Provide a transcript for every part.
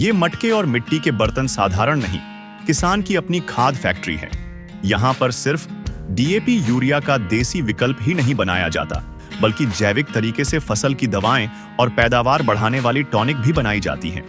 ये मटके और मिट्टी के बर्तन साधारण नहीं, किसान की अपनी खाद फैक्ट्री है। यहाँ पर सिर्फ डीएपी यूरिया का देसी विकल्प ही नहीं बनाया जाता, बल्कि जैविक तरीके से फसल की दवाएं और पैदावार बढ़ाने वाली टॉनिक भी बनाई जाती हैं।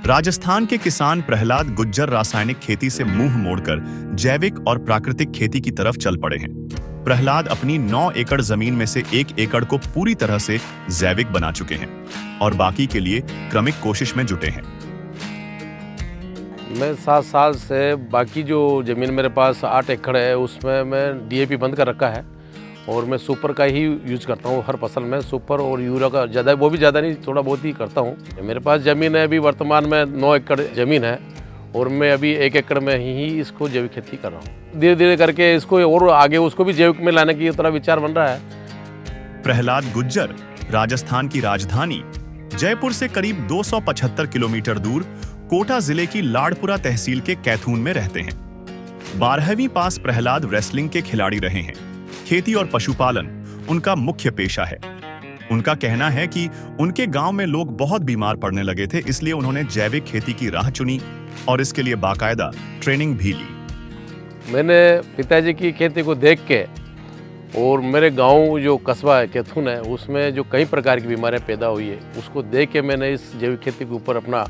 राजस्थान के किसान प्रहलाद गुज्जर रासायनिक खेती से मुंह मोड़कर जैविक और प्राकृतिक खेती की तरफ चल पड़े हैं। प्रहलाद अपनी 9 एकड़ जमीन में से 1 एकड़ को पूरी तरह से जैविक बना चुके हैं और बाकी के लिए क्रमिक कोशिश में जुटे हैं। मैं 7 साल से बाकी जो ज़मीन मेरे पास 8 एकड़ है उसमें मैं डीएपी बंद कर रखा है और मैं सुपर का ही यूज करता हूँ। हर फसल में सुपर और यूरिया का ज़्यादा, वो भी ज़्यादा नहीं, थोड़ा बहुत ही करता हूँ। मेरे पास ज़मीन है अभी वर्तमान में 9 एकड़ ज़मीन है और मैं अभी 1 एकड़ में ही इसको जैविक खेती कर रहा हूँ। धीरे धीरे करके इसको और आगे उसको भी जैविक में लाने की तरह विचार बन रहा है। प्रहलाद गुज्जर राजस्थान की राजधानी जयपुर से करीब 275 किलोमीटर दूर कोटा जिले की लाड़पुरा तहसील के कैथून में रहते हैं। 12वीं पास प्रहलाद रेसलिंग के खिलाड़ी रहे हैं। खेती और पशुपालन उनका मुख्य पेशा है। उनका कहना है कि उनके गांव में लोग बहुत बीमार पड़ने लगे थे, इसलिए उन्होंने जैविक खेती की राह चुनी और इसके लिए बाकायदा ट्रेनिंग भी ली। मैंने पिताजी की खेती को देख के और मेरे गांव जो कस्बा है कैथून है उसमें जो कई प्रकार की बीमारियां पैदा हुई है, उसको देख के मैंने इस जैविक खेती के ऊपर अपना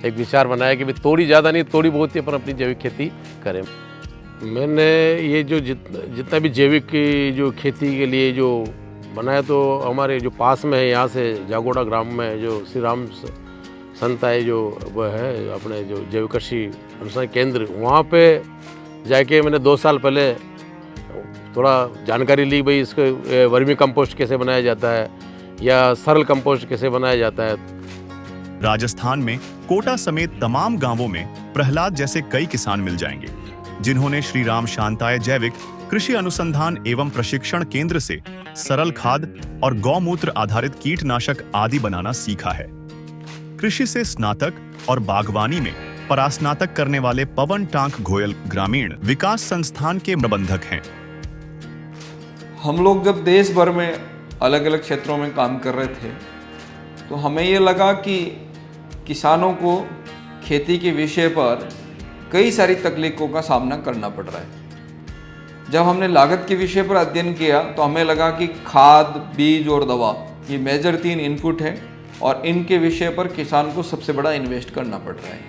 एक विचार बनाया कि भाई थोड़ी ज़्यादा नहीं, थोड़ी बहुत ही अपन अपनी जैविक खेती करें। मैंने ये जो जितना भी जैविक की जो खेती के लिए जो बनाया, तो हमारे जो पास में है यहाँ से जागोड़ा ग्राम में जो श्री राम संत है जो वह है अपने जो जैविक कृषि अनुसंधान केंद्र, वहाँ पे जाके मैंने 2 साल पहले थोड़ा जानकारी ली, भाई इसको वर्मी कंपोस्ट कैसे बनाया जाता है या सरल कंपोस्ट कैसे बनाया जाता है। राजस्थान में कोटा समेत तमाम गांवों में प्रहलाद जैसे कई किसान मिल जाएंगे जिन्होंने श्री राम शांताय जैविक कृषि अनुसंधान एवं प्रशिक्षण केंद्र से सरल खाद और गौमूत्र आधारित कीटनाशक आदि बनाना सीखा है। कृषि से स्नातक और बागवानी में परास्नातक करने वाले पवन टांक घोयल ग्रामीण विकास संस्थान के प्रबंधक हैं। हम लोग जब देश भर में अलग अलग क्षेत्रों में काम कर रहे थे तो हमें ये लगा कि किसानों को खेती के विषय पर कई सारी तकलीफों का सामना करना पड़ रहा है। जब हमने लागत के विषय पर अध्ययन किया तो हमें लगा कि खाद, बीज और दवा ये मेजर 3 इनपुट है और इनके विषय पर किसान को सबसे बड़ा इन्वेस्ट करना पड़ रहा है।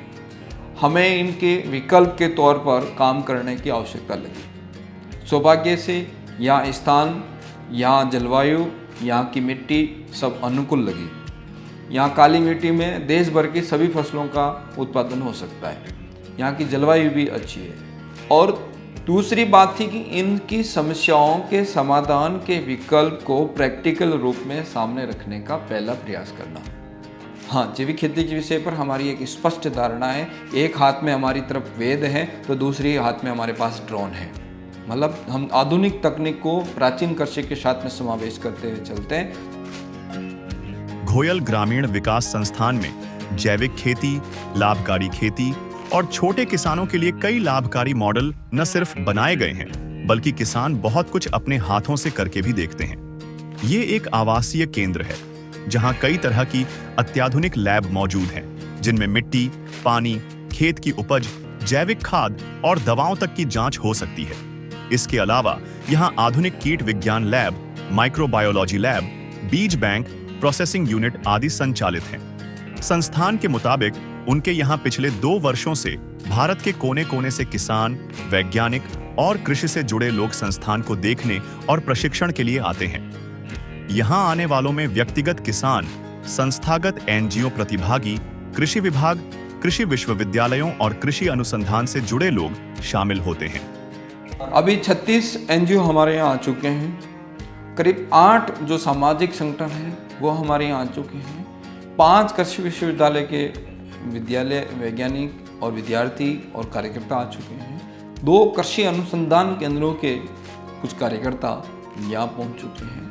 हमें इनके विकल्प के तौर पर काम करने की आवश्यकता लगी। सौभाग्य से यहाँ स्थान, यहाँ जलवायु, यहाँ की मिट्टी सब अनुकूल लगी। यहाँ काली मिट्टी में देश भर की सभी फसलों का उत्पादन हो सकता है। यहाँ की जलवायु भी अच्छी है और दूसरी बात थी कि इनकी समस्याओं के समाधान के विकल्प को प्रैक्टिकल रूप में सामने रखने का पहला प्रयास करना। हाँ, जैविक खेती के विषय पर हमारी एक स्पष्ट धारणा है। एक हाथ में हमारी तरफ वेद है तो दूसरी हाथ में हमारे पास ड्रोन है। मतलब हम आधुनिक तकनीक को प्राचीन कृषि के साथ में समावेश करते हुए चलते हैं। घोयल ग्रामीण विकास संस्थान में जैविक खेती, लाभकारी खेती और छोटे किसानों के लिए कई लाभकारी मॉडल न सिर्फ बनाए गए हैं, बल्कि किसान बहुत कुछ अपने हाथों से करके भी देखते हैं। ये एक आवासीय केंद्र है जहां कई तरह की अत्याधुनिक लैब मौजूद हैं, जिनमें मिट्टी, पानी, खेत की उपज, जैविक खाद और दवाओं तक की जांच हो सकती है। इसके अलावा यहाँ आधुनिक कीट विज्ञान लैब, माइक्रोबायोलॉजी लैब, बीज बैंक, प्रोसेसिंग यूनिट आदि संचालित हैं। संस्थान के मुताबिक उनके यहाँ पिछले 2 वर्षों से भारत के कोने कोने से किसान, वैज्ञानिक और कृषि से जुड़े लोग संस्थान को देखने और प्रशिक्षण के लिए आते हैं। यहाँ आने वालों में व्यक्तिगत किसान, संस्थागत एनजीओ प्रतिभागी, कृषि विभाग, कृषि विश्वविद्यालयों और कृषि अनुसंधान से जुड़े लोग शामिल होते हैं। अभी 36 एनजीओ हमारे यहाँ आ चुके हैं। करीब 8 जो सामाजिक संगठन हैं वो हमारे यहाँ आ चुके हैं। 5 कृषि विश्वविद्यालय के विद्यालय वैज्ञानिक और विद्यार्थी और कार्यकर्ता आ चुके हैं। 2 कृषि अनुसंधान केंद्रों के कुछ कार्यकर्ता यहाँ पहुँच चुके हैं।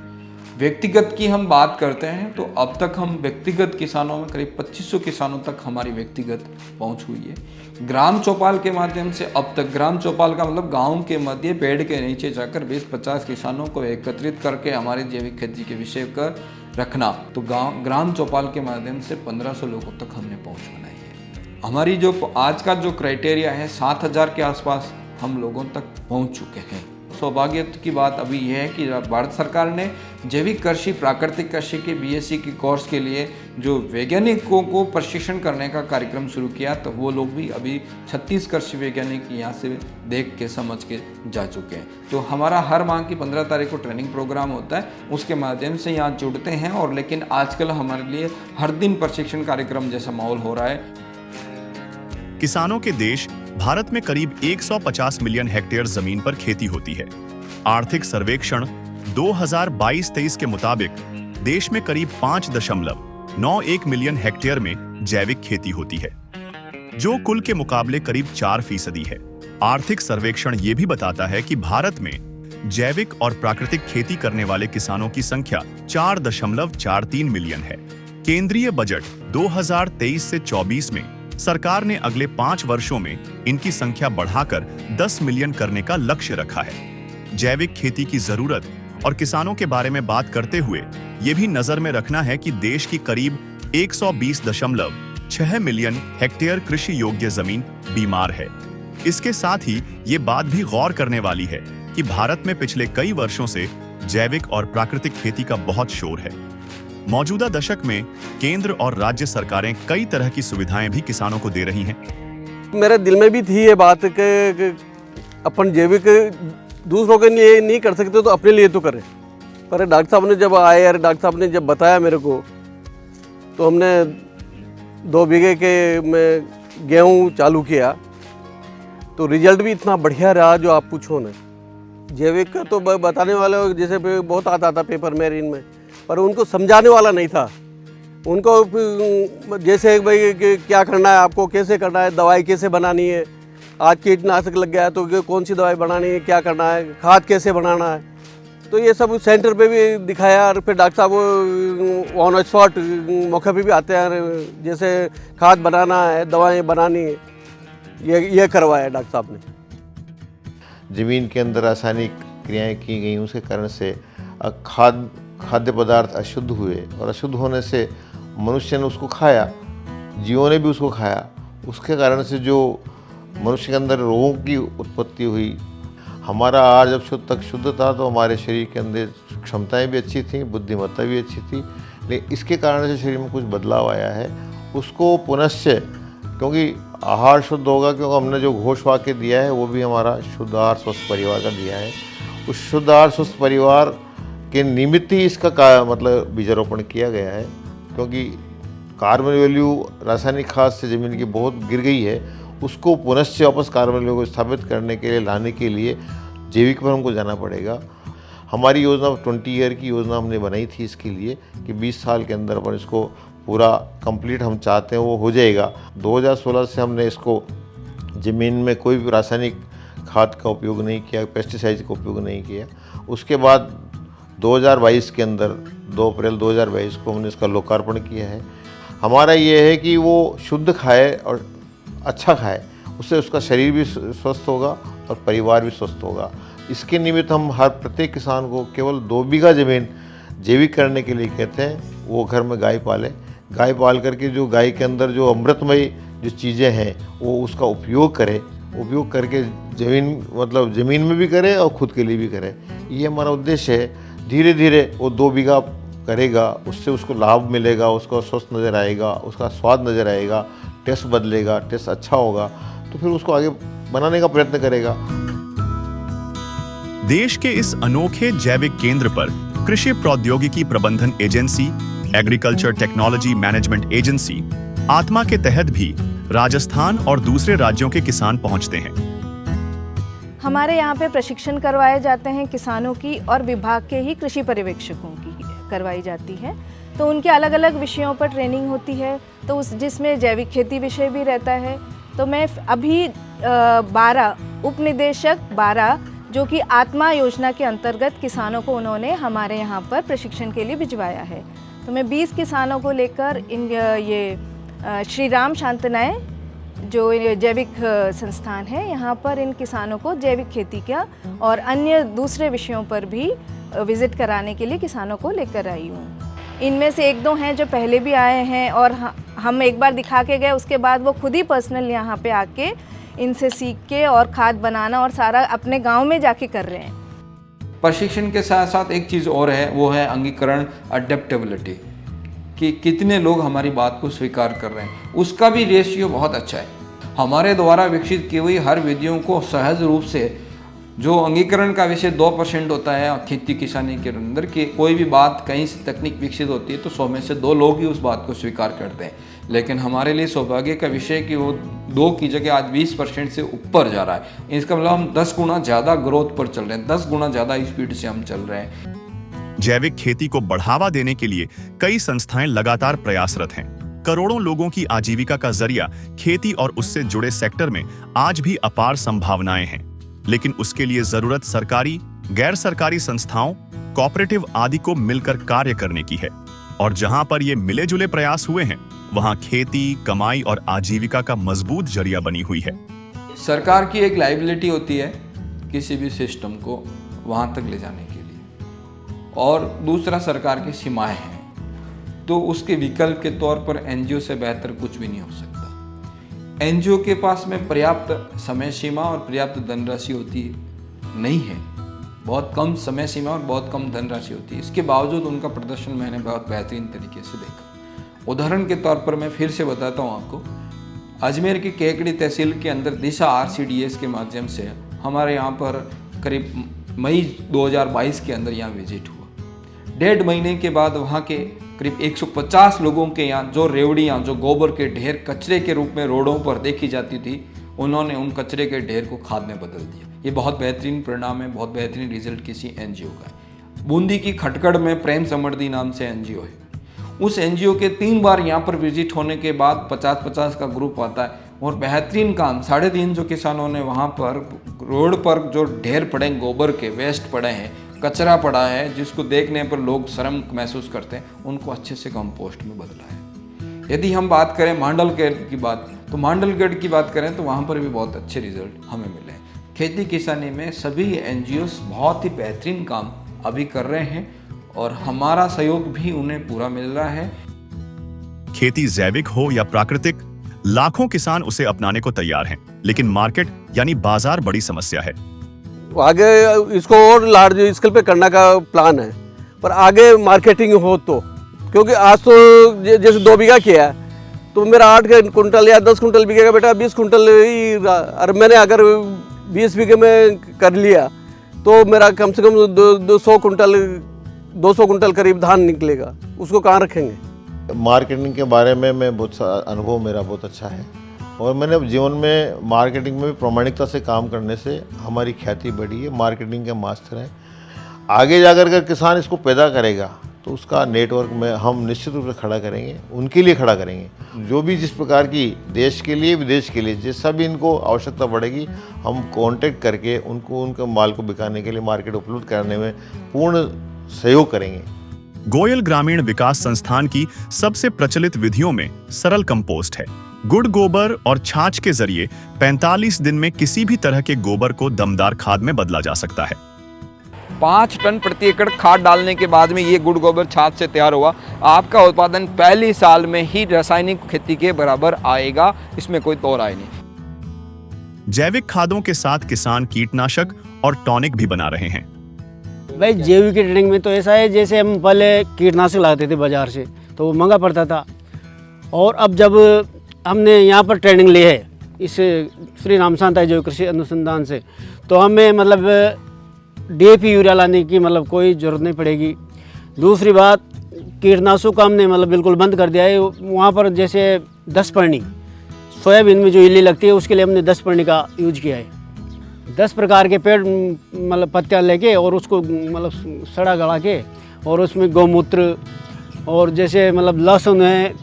व्यक्तिगत की हम बात करते हैं तो अब तक हम व्यक्तिगत किसानों में करीब 2500 किसानों तक हमारी व्यक्तिगत पहुंच हुई है। ग्राम चौपाल के माध्यम से अब तक, ग्राम चौपाल का मतलब गांव के मध्य पेड़ के नीचे जाकर 20-50 किसानों को एकत्रित करके हमारे जैविक खेती के विषय पर रखना, तो ग्राम चौपाल के माध्यम से 1500 लोगों तक हमने पहुँच बनाई है। हमारी जो आज का जो क्राइटेरिया है 7,000 के आसपास हम लोगों तक पहुंच चुके हैं। सौभाग्य की बात अभी यह है कि भारत सरकार ने जैविक कृषि प्राकृतिक कृषि के बीएससी की कोर्स के लिए जो वैज्ञानिकों को प्रशिक्षण करने का कार्यक्रम शुरू किया, तो वो लोग भी अभी 36 कृषि वैज्ञानिक यहाँ से देख के समझ के जा चुके हैं। तो हमारा हर माह की 15 तारीख को ट्रेनिंग प्रोग्राम होता है, उसके माध्यम से यहाँ जुड़ते हैं। और लेकिन आजकल हमारे लिए हर दिन प्रशिक्षण कार्यक्रम जैसा माहौल हो रहा है। किसानों के देश भारत में करीब 150 मिलियन हेक्टेयर जमीन पर खेती होती है। आर्थिक सर्वेक्षण 2022-23 के मुताबिक देश में करीब 5.91 मिलियन हेक्टेयर में जैविक खेती होती है, जो कुल के मुकाबले करीब 4% है। आर्थिक सर्वेक्षण ये भी बताता है कि भारत में जैविक और प्राकृतिक खेती करने वाले किसानों की संख्या 4.43 मिलियन है। केंद्रीय बजट 2023 से 24 में सरकार ने अगले 5 वर्षों में इनकी संख्या बढ़ाकर 10 मिलियन करने का लक्ष्य रखा है। जैविक खेती की जरूरत और किसानों के बारे में बात करते हुए ये भी नजर में रखना है कि देश की करीब 120.6 मिलियन हेक्टेयर कृषि योग्य जमीन बीमार है। इसके साथ ही ये बात भी गौर करने वाली है कि भारत में पिछले कई वर्षों से जैविक और प्राकृतिक खेती का बहुत शोर है। मौजूदा दशक में केंद्र और राज्य सरकारें कई तरह की सुविधाएं भी किसानों को दे रही हैं। मेरे दिल में भी थी ये बात कि अपन जैविक दूसरों के लिए नहीं कर सकते तो अपने लिए तो करें। पर डॉक्टर साहब ने जब आए और डॉक्टर साहब ने जब बताया मेरे को, तो हमने 2 बीघे के में गेहूँ चालू किया, तो रिजल्ट भी इतना बढ़िया रहा जो आप पूछो ना। जैविक का तो बताने वाले जैसे बहुत आता था पेपर में इनमें, पर उनको समझाने वाला नहीं था। उनको जैसे भाई क्या करना है, आपको कैसे करना है, दवाई कैसे बनानी है, आज कीटनाशक लग गया है तो कौन सी दवाई बनानी है, क्या करना है, खाद कैसे बनाना है, तो ये सब सेंटर पे भी दिखाया। और फिर डॉक्टर साहब ऑन स्पॉट मौके पे भी आते हैं, जैसे खाद बनाना है, दवाएं बनानी है, ये करवाया डॉक्टर साहब ने। ज़मीन के अंदर रासायनिक क्रियाएं की गई, उसके कारण से खाद्य पदार्थ अशुद्ध हुए और अशुद्ध होने से मनुष्य ने उसको खाया, जीवों ने भी उसको खाया। उसके कारण से जो मनुष्य के अंदर रोगों की उत्पत्ति हुई। हमारा आहार जब शुद्ध था तो हमारे शरीर के अंदर क्षमताएं भी अच्छी थी, बुद्धिमत्ता भी अच्छी थी, लेकिन इसके कारण से शरीर में कुछ बदलाव आया है। उसको पुनश्च, क्योंकि आहार शुद्ध होगा, क्योंकि हमने जो घोष वाक्य दिया है वो भी हमारा शुद्ध आहार स्वस्थ परिवार का दिया है। उस शुद्ध आहार स्वस्थ परिवार के निमित्त ही इसका मतलब बीजारोपण किया गया है, क्योंकि कार्बन वैल्यू रासायनिक खाद से ज़मीन की बहुत गिर गई है। उसको पुनश्च वापस कार्बन वैल्यू को स्थापित करने के लिए, लाने के लिए जैविक पर हमको जाना पड़ेगा। हमारी योजना 20 ईयर की योजना हमने बनाई थी इसके लिए कि 20 साल के अंदर पर इसको पूरा कंप्लीट हम चाहते हैं, वो हो जाएगा। 2016 से हमने इसको ज़मीन में कोई भी रासायनिक खाद का उपयोग नहीं किया, पेस्टिसाइड का उपयोग नहीं किया। उसके बाद 2022 के अंदर 2 अप्रैल 2022 को हमने इसका लोकार्पण किया है। हमारा ये है कि वो शुद्ध खाए और अच्छा खाए, उससे उसका शरीर भी स्वस्थ होगा और परिवार भी स्वस्थ होगा। इसके निमित्त हम हर प्रत्येक किसान को केवल 2 बीघा ज़मीन जैविक करने के लिए कहते हैं। वो घर में गाय पाले, गाय पाल करके जो गाय के अंदर जो अमृतमयी जो चीज़ें हैं वो उसका उपयोग करे, उपयोग करके ज़मीन में भी करे और ख़ुद के लिए भी करे। ये हमारा उद्देश्य है। धीरे धीरे वो 2 बीघा करेगा, उससे उसको लाभ मिलेगा, उसको स्वस्थ नज़र आएगा, उसका स्वाद नज़र आएगा, टेस्ट बदलेगा, टेस्ट अच्छा होगा, तो फिर उसको आगे बनाने का प्रयत्न करेगा। देश के इस अनोखे जैविक केंद्र पर कृषि प्रौद्योगिकी प्रबंधन agency, agriculture technology management agency, आत्मा के तहत भी राजस्थान और दूसरे राज्यों के किसान पहुंचते हैं। हमारे यहाँ पे प्रशिक्षण करवाए जाते हैं किसानों की, और विभाग के ही कृषि पर्यवेक्षकों की करवाई जाती है। तो उनके अलग अलग विषयों पर ट्रेनिंग होती है, तो जिसमें जैविक खेती विषय भी रहता है। तो मैं अभी 12 उपनिदेशक 12 जो कि आत्मा योजना के अंतर्गत किसानों को उन्होंने हमारे यहाँ पर प्रशिक्षण के लिए भिजवाया है। तो मैं 20 किसानों को लेकर ये श्री राम शांतनाय जो जैविक संस्थान है, यहाँ पर इन किसानों को जैविक खेती का और अन्य दूसरे विषयों पर भी विज़िट कराने के लिए किसानों को लेकर आई हूँ। इनमें से एक दो हैं जो पहले भी आए हैं और हम एक बार दिखा के गए, उसके बाद वो खुद ही पर्सनल यहाँ पे आके इनसे सीख के और खाद बनाना और सारा अपने गांव में जाके कर रहे हैं। प्रशिक्षण के साथ साथ एक चीज़ और है, वो है अंगीकरण, अडेप्टेबिलिटी, कि कितने लोग हमारी बात को स्वीकार कर रहे हैं, उसका भी रेशियो बहुत अच्छा है। हमारे द्वारा विकसित की हुई हर विधियों को सहज रूप से, जो अंगीकरण का विषय 2% होता है खेती किसानी के अंदर, कि कोई भी बात कहीं से तकनीक विकसित होती है तो 100 में से 2 लोग ही उस बात को स्वीकार करते हैं, लेकिन हमारे लिए सौभाग्य का विषय कि वो 2 की जगह आज 20% से ऊपर जा रहा है। इसका मतलब हम 10 गुना ज़्यादा ग्रोथ पर चल रहे हैं, 10 गुना ज़्यादा स्पीड से हम चल रहे हैं। जैविक खेती को बढ़ावा देने के लिए कई संस्थाएं लगातार प्रयासरत हैं। करोड़ों लोगों की आजीविका का जरिया खेती और उससे जुड़े सेक्टर में आज भी अपार संभावनाएं हैं, लेकिन उसके लिए जरूरत सरकारी, गैर सरकारी संस्थाओं, कोऑपरेटिव आदि को मिलकर कार्य करने की है। और जहां पर ये मिले जुले प्रयास हुए हैं, वहां खेती, कमाई और आजीविका का मजबूत जरिया बनी हुई है। सरकार की एक लायबिलिटी होती है किसी भी सिस्टम को वहां तक ले जाने के लिए, और दूसरा सरकार की सीमाएं हैं, तो उसके विकल्प के तौर पर एनजीओ से बेहतर कुछ भी नहीं हो सकता। एनजीओ के पास में पर्याप्त समय सीमा और पर्याप्त धनराशि होती नहीं है, बहुत कम समय सीमा और बहुत कम धनराशि होती है। इसके बावजूद उनका प्रदर्शन मैंने बहुत बेहतरीन तरीके से देखा। उदाहरण के तौर पर मैं फिर से बताता हूँ आपको, अजमेर की केकड़ी तहसील के अंदर दिशा RCDS के माध्यम से हमारे यहाँ पर करीब मई 2022 के अंदर यहाँ विजिट हुआ। 1.5 महीने के बाद वहाँ के करीब 150 लोगों के यहाँ जो रेवड़ियाँ, जो गोबर के ढेर कचरे के रूप में रोडों पर देखी जाती थी, उन्होंने उन कचरे के ढेर को खाद में बदल दिया। ये बहुत बेहतरीन परिणाम है, बहुत बेहतरीन रिजल्ट किसी एनजीओ का है। बूंदी की खटकड़ में प्रेम समृद्धि नाम से एनजीओ है। उस एनजीओ के 3 बार यहाँ पर विजिट होने के बाद 50-50 का ग्रुप आता है और बेहतरीन काम 3.5 जो किसानों ने वहाँ पर रोड पर जो ढेर पड़े गोबर के, वेस्ट पड़े हैं, कचरा पड़ा है, जिसको देखने पर लोग शर्म महसूस करते हैं, उनको अच्छे से कंपोस्ट में बदला है। यदि हम बात करें मांडलगढ़ की बात, तो मांडलगढ़ की बात करें तो वहाँ पर भी बहुत अच्छे रिजल्ट हमें मिले हैं। खेती किसानी में सभी एनजीओस बहुत ही बेहतरीन काम अभी कर रहे हैं और हमारा सहयोग भी उन्हें पूरा मिल रहा है। खेती जैविक हो या प्राकृतिक, लाखों किसान उसे अपनाने को तैयार हैं, लेकिन मार्केट यानी बाजार बड़ी समस्या है। आगे इसको और लार्ज स्केल पे करने का प्लान है, पर आगे मार्केटिंग हो तो, क्योंकि आज तो जैसे 2 बीघा किया है तो मेरा 8 कुंटल या 10 कुंटल बिकेगा बेटा, 20 कुंटल ही, और मैंने अगर 20 बीघे में कर लिया तो मेरा कम से कम 200 कुंटल करीब धान निकलेगा, उसको कहाँ रखेंगे। मार्केटिंग के बारे में मैं बहुत अनुभव मेरा बहुत अच्छा है और मैंने जीवन में मार्केटिंग में भी प्रामाणिकता से काम करने से हमारी ख्याति बढ़ी है। मार्केटिंग के मास्टर हैं। आगे जाकर अगर किसान इसको पैदा करेगा तो उसका नेटवर्क में हम निश्चित रूप से खड़ा करेंगे, उनके लिए खड़ा करेंगे। जो भी जिस प्रकार की देश के लिए विदेश के लिए जैसा भी इनको आवश्यकता पड़ेगी, हम कांटेक्ट करके उनको उनके माल को बिकाने के लिए मार्केट उपलब्ध करने में पूर्ण सहयोग करेंगे। गोयल ग्रामीण विकास संस्थान की सबसे प्रचलित विधियों में सरल कंपोस्ट है। गुड़ गोबर और छाछ के जरिए 45 दिन में किसी भी तरह के गोबर को दमदार खाद में बदला जा सकता है। 5 टन प्रति एकड़ खाद डालने के बाद में ये गुड़ गोबर छाछ से तैयार हुआ। आपका उत्पादन पहली साल में ही रासायनिक खेती के बराबर आएगा, इसमें कोई तौर आए नहीं। जैविक खादों के साथ किसान कीटनाशक और टॉनिक भी बना रहे हैं। भाई जैविक ट्रेडिंग में तो ऐसा है, जैसे हम पहले कीटनाशक लाते थे बाजार से तो वो महंगा पड़ता था, और अब जब हमने यहाँ पर ट्रेनिंग ली है इस श्री राम शांता जैविक कृषि अनुसंधान से, तो हमें मतलब DAP यूरिया लाने की मतलब कोई ज़रूरत नहीं पड़ेगी। दूसरी बात, कीटनाशक का हमने मतलब बिल्कुल बंद कर दिया है। वहाँ पर जैसे 10 पर्णी सोयाबीन में जो इल्ली लगती है उसके लिए हमने 10 पर्णी का यूज किया है। 10 प्रकार के पेड़ मतलब पत्तियाँ लेके और उसको मतलब सड़ा गला के और उसमें गौमूत्र और जैसे मतलब लहसुन है,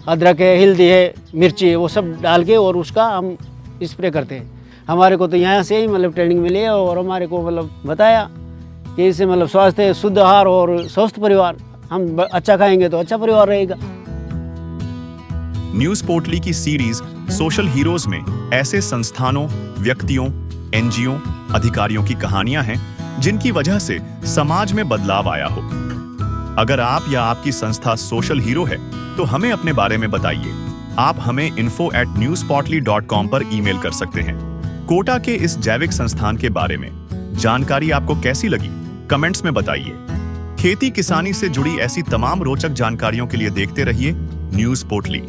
अदरक है, हल्दी है, मिर्ची है, वो सब डाल के और उसका हम स्प्रे करते हैं। हमारे को तो यहाँ से ही मतलब ट्रेनिंग मिली है और हमारे को मतलब बताया कि इससे मतलब स्वास्थ्य, शुद्ध आहार और स्वस्थ परिवार, हम अच्छा खाएंगे तो अच्छा परिवार रहेगा। न्यूज पोर्टली की सीरीज सोशल हीरोज में ऐसे संस्थानों, व्यक्तियों, NGO, अधिकारियों की कहानियां हैं जिनकी वजह से समाज में बदलाव आया हो। अगर आप या आपकी संस्था सोशल हीरो है तो हमें अपने बारे में बताइए। आप हमें info@newsportly.com पर ईमेल कर सकते हैं। कोटा के इस जैविक संस्थान के बारे में जानकारी आपको कैसी लगी, कमेंट्स में बताइए। खेती किसानी से जुड़ी ऐसी तमाम रोचक जानकारियों के लिए देखते रहिए न्यूज़ पोर्टली।